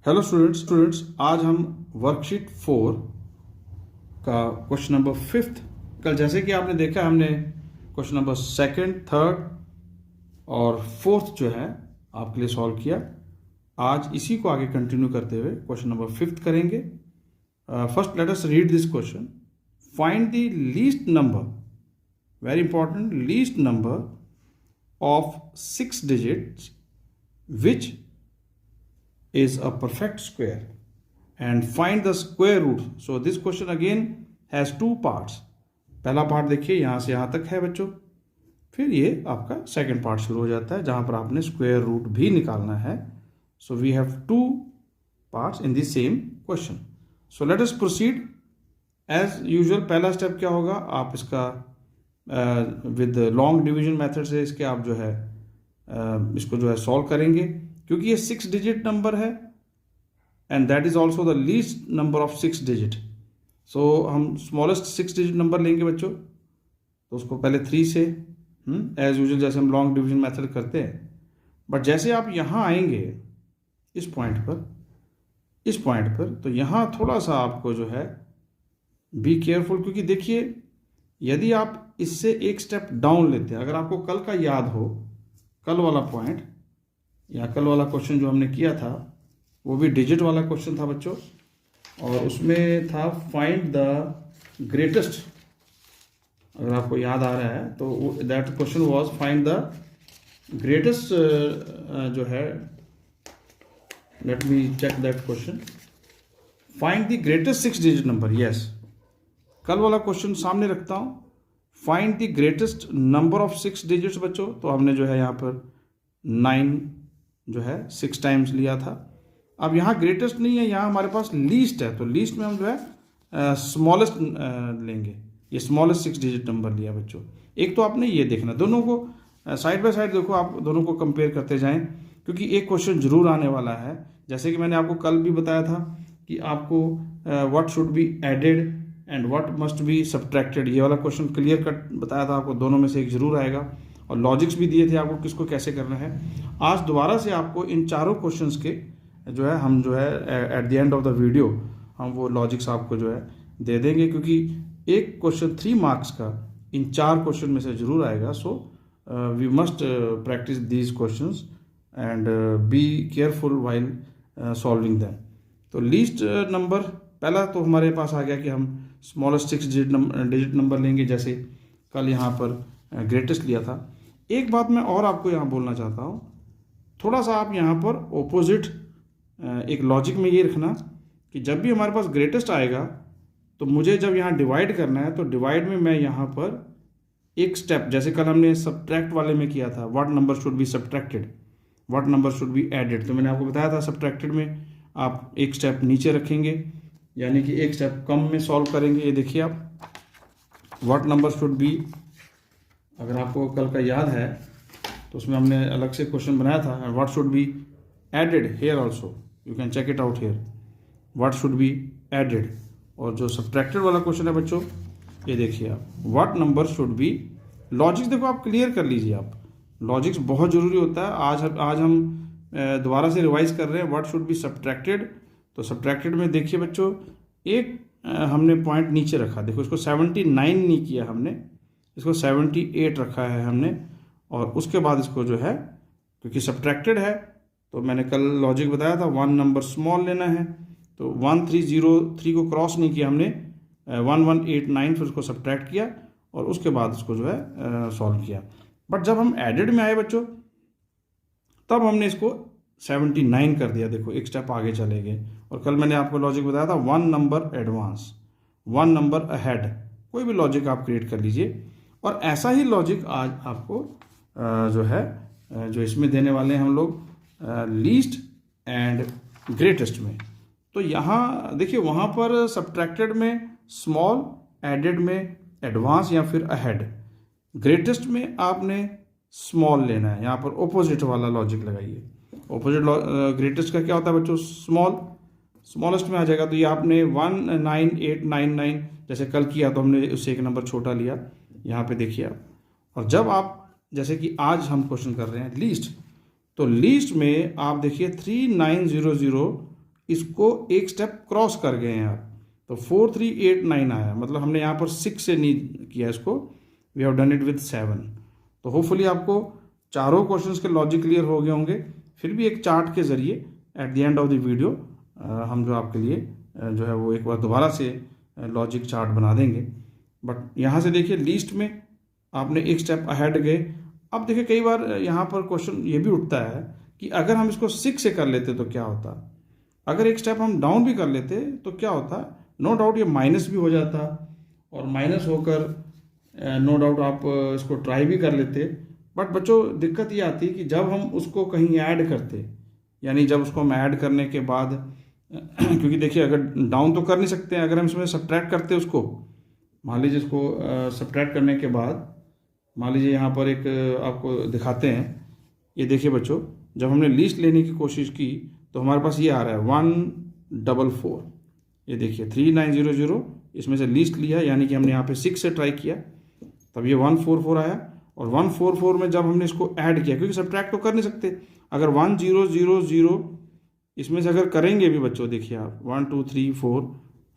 Hello students आज हम worksheet 4 का क्वेश्चन नंबर 5th, कल जैसे कि आपने देखा हमने क्वेश्चन नंबर 2nd, 3rd और 4th जो है आपके लिए सॉल्व किया। आज इसी को आगे कंटिन्यू करते हुए क्वेश्चन नंबर 5th करेंगे। First let us read this question. Find the least number, very important, least number of 6 digits which is a perfect square and find the square root. So this question again has two parts. पहला part देखिए यहाँ से यहाँ तक है बच्चों, फिर ये आपका सेकंड पार्ट शुरू हो जाता है जहाँ पर आपने स्क्वायर रूट भी निकालना है। So we have two parts in the same question. So let us proceed as usual. पहला स्टेप क्या होगा, आप इसका विद लॉन्ग डिवीजन मेथड से इसके आप जो है इसको जो है सॉल्व करेंगे, क्योंकि ये 6 डिजिट नंबर है and that is also the least number of 6 digit. So हम स्मॉलेस्ट 6 डिजिट नंबर लेंगे बच्चों, तो उसको पहले 3 से एज यूजुअल जैसे हम लॉन्ग डिवीजन मेथड करते हैं। बट जैसे आप यहाँ आएंगे इस पॉइंट पर तो यहाँ थोड़ा सा आपको जो है बी केयरफुल, क्योंकि देखिए यदि आप इससे एक स्टेप डाउन लेते हैं, अगर आपको कल का याद हो, कल वाला पॉइंट या कल वाला क्वेश्चन जो हमने किया था वो भी डिजिट वाला क्वेश्चन था बच्चों, और उसमें था फाइंड द ग्रेटेस्ट। अगर आपको याद आ रहा है तो that question was find the greatest जो है, let me check that question, find the greatest 6 digit number. Yes, कल वाला क्वेश्चन सामने रखता हूँ, find the greatest number of 6 digits बच्चों। तो हमने जो है यहाँ पर 9 जो है 6 टाइम्स लिया था। अब यहाँ ग्रेटेस्ट नहीं है, यहाँ हमारे पास लीस्ट है, तो लीस्ट में हम जो है स्मॉलेस्ट लेंगे। ये स्मॉलेस्ट 6 डिजिट नंबर लिया बच्चों। एक तो आपने ये देखना, दोनों को साइड बाय साइड देखो, आप दोनों को कंपेयर करते जाएं, क्योंकि एक क्वेश्चन जरूर आने वाला है। जैसे कि मैंने आपको कल भी बताया था कि आपको what should be added and what must be subtracted, ये वाला क्वेश्चन क्लियर कट बताया था आपको, दोनों में से एक जरूर आएगा, और लॉजिक्स भी दिए थे आपको किसको कैसे करना है। आज दोबारा से आपको इन चारों क्वेश्चंस के जो है हम जो है at the end of the video हम वो लॉजिक्स आपको जो है दे देंगे, क्योंकि एक क्वेश्चन 3 मार्क्स का इन 4 क्वेश्चन में से जरूर आएगा। So we must practise these questions and be careful while solving them. तो लीस्ट नंबर पहला तो हमारे पास आ गया कि हम स्मॉलेस्ट 6 डिजिट नंबर लेंगे, जैसे कल यहाँ पर ग्रेटेस्ट लिया था। एक बात मैं और आपको यहाँ बोलना चाहता हूँ, थोड़ा सा आप यहाँ पर ओपोजिट एक लॉजिक में ये रखना कि जब भी हमारे पास ग्रेटेस्ट आएगा तो मुझे जब यहाँ डिवाइड करना है तो डिवाइड में मैं यहाँ पर एक स्टेप, जैसे कल हमने सब्ट्रैक्ट वाले में किया था, what number should be subtracted, what number should be added, तो मैंने आपको बताया था सब्ट्रैक्टेड में आप एक स्टेप नीचे रखेंगे, यानी कि एक स्टेप कम में सॉल्व करेंगे। ये देखिए आप, व्हाट नंबर शुड बी, अगर आपको कल का याद है तो उसमें हमने अलग से क्वेश्चन बनाया था, what should be added here also, you can check it out here, what should be added. और जो सब्ट्रैक्टेड वाला क्वेश्चन है बच्चों, ये देखिए आप, what number should B, logics देखो आप क्लियर कर लीजिए, आप लॉजिक्स बहुत ज़रूरी होता है। आज हम दोबारा से रिवाइज कर रहे हैं, व्हाट शुड बी सब्ट्रैक्टेड। तो सब्ट्रैक्टेड में देखिए बच्चों, एक हमने पॉइंट नीचे रखा, देखो इसको 79 नहीं किया हमने, इसको 78 रखा है हमने, और उसके बाद इसको जो है, क्योंकि सब्ट्रैक्टेड है तो मैंने कल लॉजिक बताया था 1 नंबर स्मॉल लेना है, तो 1303 को क्रॉस नहीं किया हमने, 1189 फिर उसको सब्ट्रैक्ट किया और उसके बाद उसको जो है सॉल्व किया। बट जब हम एडेड में आए बच्चों, तब हमने इसको 79 कर दिया, देखो एक स्टेप आगे चले गए। और कल मैंने आपको लॉजिक बताया था 1 नंबर एडवांस, 1 नंबर अहेड, कोई भी लॉजिक आप क्रिएट कर लीजिए। और ऐसा ही लॉजिक आज आपको जो है जो इसमें देने वाले हैं हम लोग लीस्ट एंड ग्रेटेस्ट में। तो यहाँ देखिए, वहाँ पर सब्ट्रैक्टेड में स्मॉल, एडेड में एडवांस या फिर अहेड, ग्रेटेस्ट में आपने स्मॉल लेना है। यहाँ पर ओपोजिट वाला लॉजिक लगाइए। ओपोजिट ग्रेटेस्ट का क्या होता है बच्चों, स्मॉल, स्मॉलेस्ट में आ जाएगा। तो ये आपने 19899 जैसे कल किया तो हमने उससे एक नंबर छोटा लिया, यहाँ पे देखिए आप। और जब आप, जैसे कि आज हम क्वेश्चन कर रहे हैं लीस्ट, तो लीस्ट में आप देखिए 3900 इसको एक स्टेप क्रॉस कर गए हैं आप, तो 4 3 8 9 आया, मतलब हमने यहाँ पर 6 से नहीं किया इसको, we have done it with 7। तो होपफुली आपको चारों क्वेश्चंस के लॉजिक क्लियर हो गए होंगे। फिर भी एक चार्ट के जरिए at the end of the video हम जो आपके लिए जो है वो एक बार दोबारा से लॉजिक चार्ट बना देंगे। बट यहाँ से देखिए लीस्ट में आपने एक स्टेप अहेड गए। अब देखिए कई बार यहाँ पर क्वेश्चन ये भी उठता है कि अगर हम इसको 6 से कर लेते तो क्या होता, अगर एक स्टेप हम डाउन भी कर लेते तो क्या होता। नो डाउट ये माइनस भी हो जाता, और माइनस होकर नो डाउट आप इसको ट्राई भी कर लेते। बट बच्चों दिक्कत ये आती कि जब हम उसको कहीं ऐड करते, यानी जब उसको हम ऐड करने के बाद क्योंकि देखिए अगर डाउन तो कर नहीं सकते हैं, अगर हम इसमें सब्ट्रैक्ट करते उसको, मान लीजिए इसको सब्ट्रैक्ट करने के बाद मान लीजिए यहाँ पर एक आपको दिखाते हैं, ये देखिए बच्चों जब हमने लीस्ट लेने की कोशिश की तो हमारे पास ये आ रहा है 144, ये देखिए 3900, इसमें से लीस्ट लिया यानी कि हमने यहाँ पे 6 से ट्राई किया तब ये 144 आया। और 144 में जब हमने इसको ऐड किया, क्योंकि सब्ट्रैक्ट तो कर नहीं सकते, अगर 1000 इसमें से अगर करेंगे भी बच्चों, देखिए आप 1 2 3 4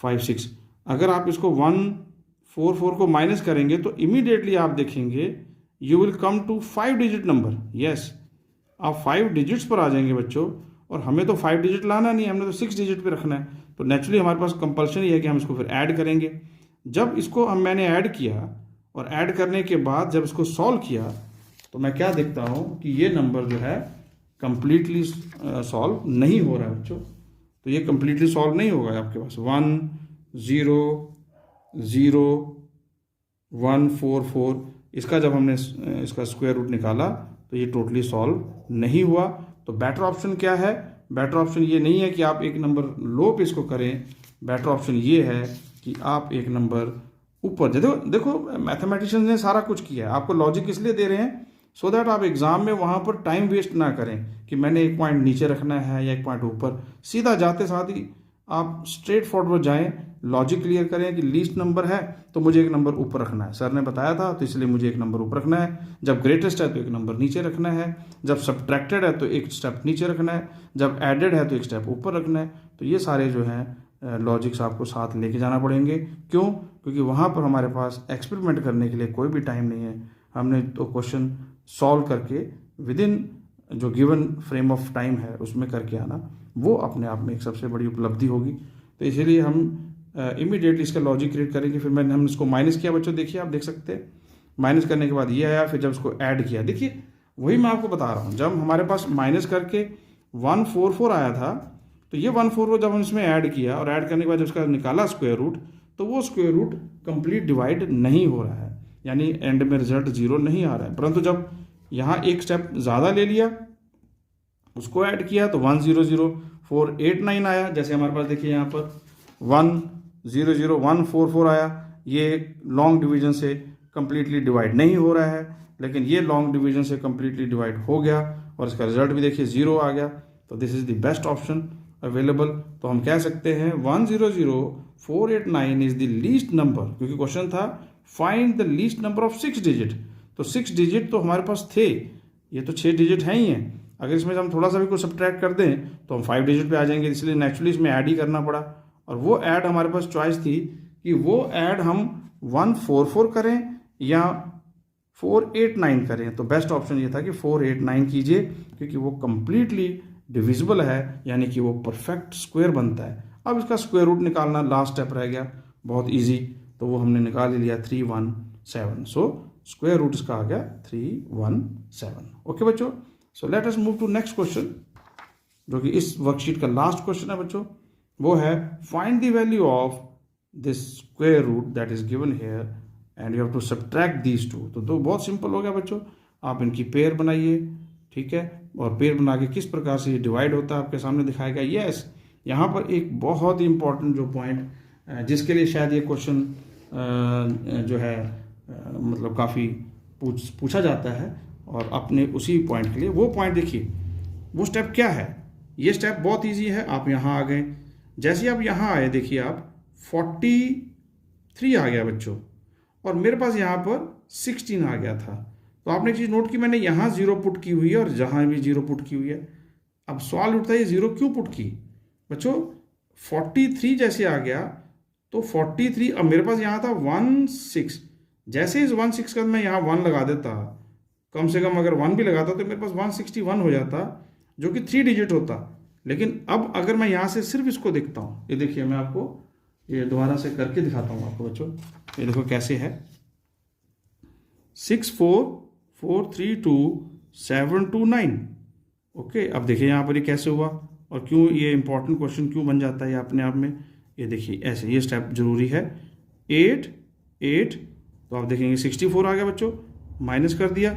5 6, अगर आप इसको 144 को माइनस करेंगे तो इमीडिएटली आप देखेंगे you will come to 5 digit number. Yes, आप 5 डिजिट्स पर आ जाएंगे बच्चों, और हमें तो 5 डिजिट लाना नहीं है, हमने तो 6 डिजिट पे रखना है। तो नेचुरली हमारे पास कंपल्शन ये है कि हम इसको फिर ऐड करेंगे। जब इसको मैंने ऐड किया और ऐड करने के बाद जब इसको सॉल्व किया तो मैं क्या देखता हूँ कि ये नंबर जो है कंप्लीटली सॉल्व नहीं हो रहा है बच्चों। तो ये कंप्लीटली सॉल्व नहीं होगा आपके पास 1 0 0 1 4 4, इसका जब हमने इसका स्क्वायर रूट निकाला तो ये टोटली सॉल्व नहीं हुआ। तो बेटर ऑप्शन क्या है, बेटर ऑप्शन ये नहीं है कि आप एक नंबर लो पे इसको करें, बेटर ऑप्शन ये है कि आप एक नंबर ऊपर। देखो मैथमेटिशियंस ने सारा कुछ किया है, आपको लॉजिक इसलिए दे रहे हैं सो दैट आप एग्जाम में वहाँ पर टाइम वेस्ट ना करें कि मैंने एक पॉइंट नीचे रखना है या एक पॉइंट ऊपर। सीधा जाते साथ ही आप स्ट्रेट फॉरवर्ड जाएं, लॉजिक क्लियर करें कि लीस्ट नंबर है तो मुझे एक नंबर ऊपर रखना है, सर ने बताया था तो इसलिए मुझे एक नंबर ऊपर रखना है। जब ग्रेटेस्ट है तो एक नंबर नीचे रखना है, जब सब्ट्रैक्टेड है तो एक स्टेप नीचे रखना है, जब एडेड है तो एक स्टेप ऊपर रखना है। तो ये सारे जो हैं लॉजिक्स आपको साथ लेके जाना पड़ेंगे। क्यों? क्योंकि वहाँ पर हमारे पास एक्सपेरिमेंट करने के लिए कोई भी टाइम नहीं है, हमने तो क्वेश्चन सॉल्व करके विद इन जो गिवन फ्रेम ऑफ टाइम है उसमें करके आना, वो अपने आप में एक सबसे बड़ी उपलब्धि होगी। तो इसीलिए हम इमीडिएटली इसका लॉजिक क्रिएट करेंगे। फिर हमने इसको माइनस किया बच्चों, देखिए आप देख सकते हैं माइनस करने के बाद ये आया, फिर जब इसको ऐड किया, देखिए वही मैं आपको बता रहा हूँ, जब हमारे पास माइनस करके 144 आया था तो ये 144 जब हम इसमें ऐड किया और ऐड करने के बाद जब इसका निकाला स्क्वायर रूट, तो वो स्क्वायर रूट कंप्लीट डिवाइड नहीं हो रहा है, यानी एंड में रिजल्ट 0 नहीं आ रहा है। परंतु जब यहाँ एक स्टेप ज़्यादा ले लिया, उसको ऐड किया तो 100489 आया। जैसे हमारे पास देखिए यहाँ पर 100144 आया, ये लॉन्ग डिवीजन से कंप्लीटली डिवाइड नहीं हो रहा है, लेकिन ये लॉन्ग डिवीजन से कंप्लीटली डिवाइड हो गया और इसका रिजल्ट भी देखिए 0 आ गया। तो this is the best option available. तो हम कह सकते हैं 100489 इज द लीस्ट नंबर, क्योंकि क्वेश्चन था find the least number of 6 digit. तो 6 डिजिट तो हमारे पास थे, ये तो 6 डिजिट हैं ही हैं। अगर इसमें से हम थोड़ा सा भी कुछ सब्ट्रैक्ट कर दें तो हम 5 डिजिट पे आ जाएंगे, इसलिए नेचुरली इसमें ऐड ही करना पड़ा। और वो ऐड हमारे पास चॉइस थी कि वो ऐड हम 144 करें या 489 करें। तो बेस्ट ऑप्शन ये था कि 489 कीजिए, क्योंकि वो कंप्लीटली डिविजिबल है, यानी कि वो परफेक्ट स्क्वायर बनता है। अब इसका स्क्वायर रूट निकालना लास्ट स्टेप रह गया, बहुत इजी, तो वो हमने निकाल लिया 317। सो स्क्वायर रूट इसका आ गया 317। ओके बच्चों, so let us move to next question, जो कि इस वर्कशीट का लास्ट क्वेश्चन है बच्चों। वो है find the value of this square root that is given here and you have to subtract these two. तो दो बहुत सिंपल हो गया बच्चों, आप इनकी पेयर बनाइए, ठीक है, और पेयर बना के किस प्रकार से ये डिवाइड होता है आपके सामने दिखाया गया। यस, यहाँ पर एक बहुत ही इंपॉर्टेंट जो पॉइंट जिसके लिए शायद ये क्वेश्चन जो है मतलब काफ़ी पूछा जाता है, और अपने उसी पॉइंट के लिए वो पॉइंट देखिए, वो स्टेप क्या है। ये स्टेप बहुत इजी है, आप यहाँ आ गए, जैसे आप यहाँ आए देखिए आप 43 आ गया बच्चों, और मेरे पास यहाँ पर 16 आ गया था। तो आपने एक चीज़ नोट की, मैंने यहाँ 0 पुट की हुई है और जहाँ भी 0 पुट की हुई है। अब सवाल उठता है ये 0 क्यों पुट की, बच्चों 43 जैसे आ गया तो 43, अब मेरे पास यहाँ था 16, जैसे इस 16 का मैं यहाँ 1 लगा देता, कम से कम अगर 1 भी लगाता तो मेरे पास 161 हो जाता, जो कि 3 डिजिट होता। लेकिन अब अगर मैं यहाँ से सिर्फ इसको देखता हूँ, ये देखिए मैं आपको ये दोबारा से करके दिखाता हूँ आपको बच्चों, ये देखो कैसे है, 64432 ओके। अब देखिए यहाँ पर ये कैसे हुआ और क्यों ये इंपॉर्टेंट क्वेश्चन क्यों बन जाता है ये अपने आप में। ये देखिए ऐसे, ये स्टेप जरूरी है। 8 8 तो आप देखेंगे 64 आ गया बच्चों, माइनस कर दिया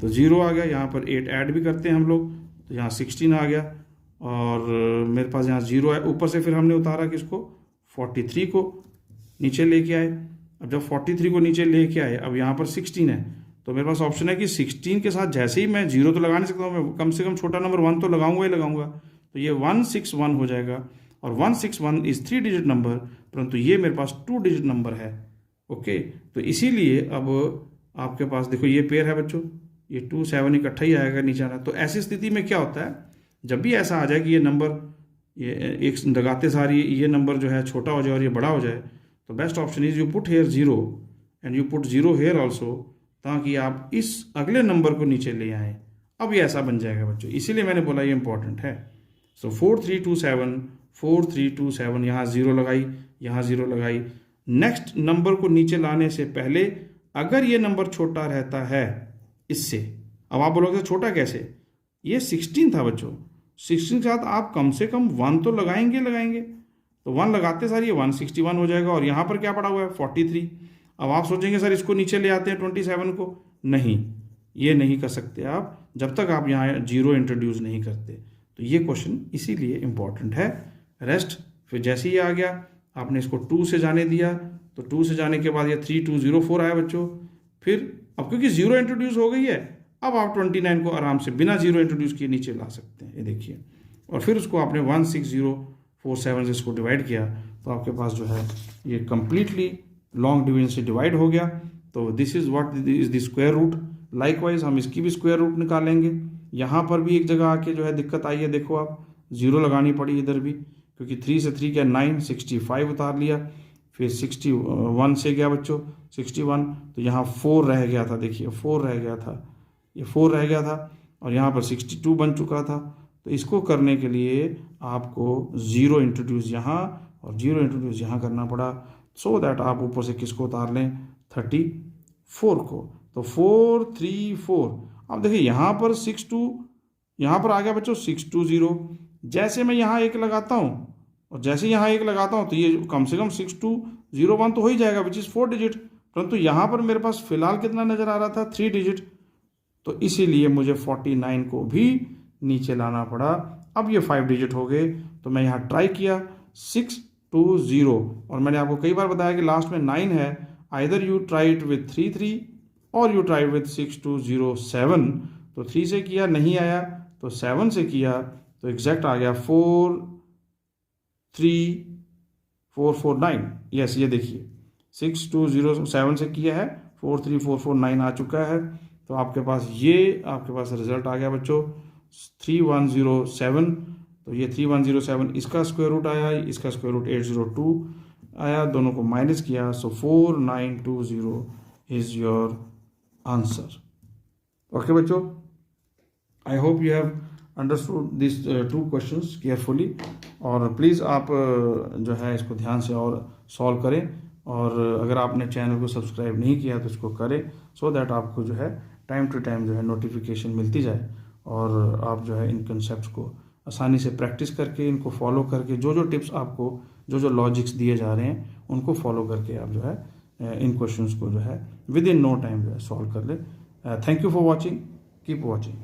तो 0 आ गया। यहाँ पर 8 ऐड भी करते हैं हम लोग तो यहाँ 16 आ गया और मेरे पास यहाँ 0 है। ऊपर से फिर हमने उतारा किसको, 43 को नीचे लेके आए। अब जब 43 को नीचे लेके आए, अब यहाँ पर 16 है तो मेरे पास ऑप्शन है कि 16 के साथ जैसे ही मैं 0 तो लगा नहीं सकता हूँ, मैं कम से कम छोटा नंबर 1 तो लगाऊंगा ही लगाऊंगा। तो ये 161 हो जाएगा और 161 इज 3 डिजिट नंबर, परंतु ये मेरे पास 2 डिजिट नंबर है। ओके, तो इसीलिए अब आपके पास देखो ये पेयर है बच्चों, ये 2 7 इकट्ठा ही आएगा नीचे आना। तो ऐसी स्थिति में क्या होता है, जब भी ऐसा आ जाए कि ये नंबर ये एक लगाते सारी ये नंबर जो है छोटा हो जाए और ये बड़ा हो जाए, तो best option is you put here 0 and you put 0 here also, ताकि आप इस अगले नंबर को नीचे ले आए। अब ये ऐसा बन जाएगा बच्चों, इसीलिए मैंने बोला ये इंपॉर्टेंट है। सो 4327 यहाँ 0 लगाई, यहाँ 0 लगाई। नेक्स्ट नंबर को नीचे लाने से पहले अगर ये नंबर छोटा रहता है इससे, अब आप बोलोगे छोटा कैसे, ये 16 था बच्चों, 16 के साथ आप कम से कम 1 तो लगाएंगे, तो 1 लगाते सारी ये 161 हो जाएगा और यहाँ पर क्या पड़ा हुआ है 43। अब आप सोचेंगे सर इसको नीचे ले आते हैं 27 को, नहीं, ये नहीं कर सकते आप जब तक आप यहाँ 0 इंट्रोड्यूस नहीं करते। तो ये क्वेश्चन इसीलिए इंपॉर्टेंट है। रेस्ट फिर जैसे ही आ गया, आपने इसको 2 से जाने दिया, तो 2 से जाने के बाद ये 3204 आया बच्चों। फिर अब क्योंकि 0 इंट्रोड्यूस हो गई है, अब आप 29 को आराम से बिना 0 इंट्रोड्यूस किए नीचे ला सकते हैं, ये देखिए। और फिर उसको आपने 16047 से इसको डिवाइड किया, तो आपके पास जो है ये कंप्लीटली लॉन्ग डिवीजन से डिवाइड हो गया। तो this is what is the square root. Likewise हम इसकी भी स्क्वायर रूट निकालेंगे। यहाँ पर भी एक जगह आके जो है दिक्कत आई है, देखो आप 0 लगानी पड़ी इधर भी, क्योंकि 3 से 3 क्या 9, 65 उतार लिया। फिर 61 से गया बच्चों 61, तो यहाँ 4 रह गया था, देखिए 4 रह गया था, ये 4 रह गया था और यहाँ पर 62 बन चुका था। तो इसको करने के लिए आपको 0 इंट्रोड्यूस यहाँ और 0 इंट्रोड्यूस यहाँ करना पड़ा, सो दैट आप ऊपर से किसको उतार लें 34 को। तो 434, अब देखिए यहाँ पर 62, यहाँ पर आ गया बच्चों 620। जैसे मैं यहाँ 1 लगाता हूँ और जैसे यहाँ 1 लगाता हूँ तो ये कम से कम 6201 तो हो ही जाएगा, विच इज़ 4 डिजिट। परंतु यहाँ पर मेरे पास फिलहाल कितना नज़र आ रहा था 3 डिजिट, तो इसीलिए मुझे 49 को भी नीचे लाना पड़ा। अब ये 5 डिजिट हो गए, तो मैं यहाँ ट्राई किया 620, और मैंने आपको कई बार बताया कि लास्ट में 9 है, either you try it with 33 और यू ट्राई विथ 6207। तो 3 से किया नहीं आया, तो 7 से किया तो एग्जैक्ट आ गया 43449। यस, ये देखिए 6207 से किया है 43449 आ चुका है। तो आपके पास रिजल्ट आ गया बच्चों 3107। तो ये 3107 इसका स्क्वायर रूट आया, इसका स्क्वायर रूट 802 आया, दोनों को माइनस किया, सो 4920 इज योर आंसर। ओके बच्चों, I hope you have understood this 2 questions carefully, और प्लीज़ आप जो है इसको ध्यान से और सॉल्व करें, और अगर आपने चैनल को सब्सक्राइब नहीं किया तो इसको करें, सो दैट आपको जो है टाइम टू टाइम जो है नोटिफिकेशन मिलती जाए, और आप जो है इन कंसेप्ट को आसानी से प्रैक्टिस करके, इनको फॉलो करके, जो टिप्स आपको जो लॉजिक्स दिए जा रहे हैं उनको फॉलो करके आप जो है इन क्वेश्चंस को जो है विद इन नो टाइम जो है सॉल्व कर ले। Thank you for watching, keep watching.